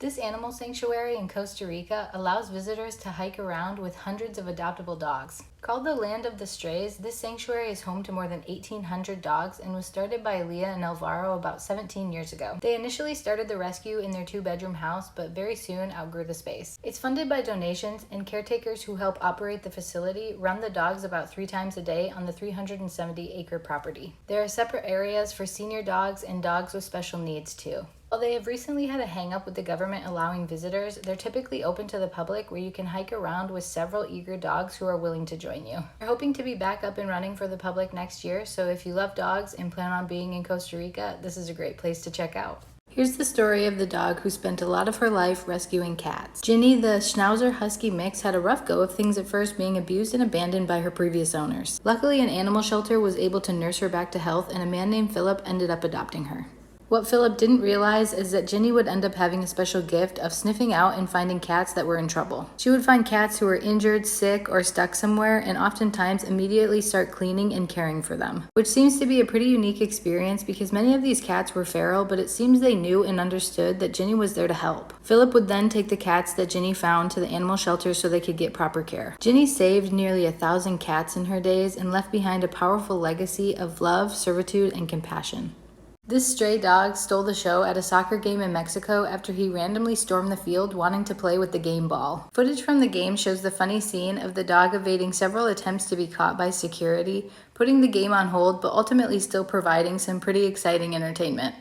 This animal sanctuary in Costa Rica allows visitors to hike around with hundreds of adoptable dogs. Called the Land of the Strays, this sanctuary is home to more than 1,800 dogs and was started by Leah and Alvaro about 17 years ago. They initially started the rescue in their 2-bedroom house, but very soon outgrew the space. It's funded by donations, and caretakers who help operate the facility run the dogs about 3 times a day on the 370-acre property. There are separate areas for senior dogs and dogs with special needs too. While they have recently had a hang-up with the government allowing visitors, they're typically open to the public where you can hike around with several eager dogs who are willing to join you. They're hoping to be back up and running for the public next year, so if you love dogs and plan on being in Costa Rica, this is a great place to check out. Here's the story of the dog who spent a lot of her life rescuing cats. Ginny, the Schnauzer Husky mix, had a rough go of things at first, being abused and abandoned by her previous owners. Luckily, an animal shelter was able to nurse her back to health, and a man named Philip ended up adopting her. What Philip didn't realize is that Ginny would end up having a special gift of sniffing out and finding cats that were in trouble. She would find cats who were injured, sick, or stuck somewhere, and oftentimes immediately start cleaning and caring for them, which seems to be a pretty unique experience because many of these cats were feral, but it seems they knew and understood that Ginny was there to help. Philip would then take the cats that Ginny found to the animal shelter so they could get proper care. Ginny saved nearly 1,000 cats in her days and left behind a powerful legacy of love, servitude, and compassion. This stray dog stole the show at a soccer game in Mexico after he randomly stormed the field wanting to play with the game ball. Footage from the game shows the funny scene of the dog evading several attempts to be caught by security, putting the game on hold, but ultimately still providing some pretty exciting entertainment.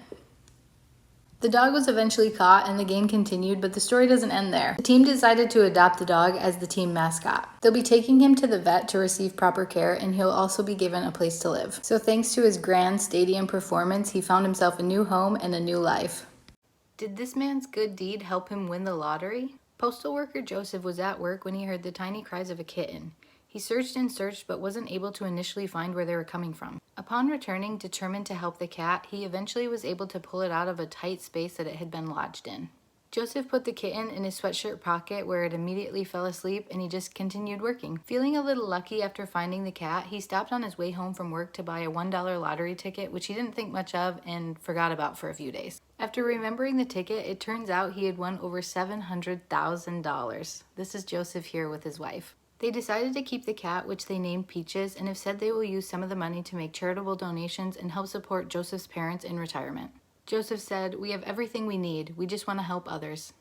The dog was eventually caught and the game continued, but the story doesn't end there. The team decided to adopt the dog as the team mascot. They'll be taking him to the vet to receive proper care, and he'll also be given a place to live. So thanks to his grand stadium performance, he found himself a new home and a new life. Did this man's good deed help him win the lottery? Postal worker Joseph was at work when he heard the tiny cries of a kitten. He searched and searched but wasn't able to initially find where they were coming from. Upon returning, determined to help the cat, he eventually was able to pull it out of a tight space that it had been lodged in. Joseph put the kitten in his sweatshirt pocket where it immediately fell asleep, and he just continued working. Feeling a little lucky after finding the cat, he stopped on his way home from work to buy a $1 lottery ticket, which he didn't think much of and forgot about for a few days. After remembering the ticket, it turns out he had won over $700,000. This is Joseph here with his wife. They decided to keep the cat, which they named Peaches, and have said they will use some of the money to make charitable donations and help support Joseph's parents in retirement. Joseph said, "We have everything we need. We just want to help others."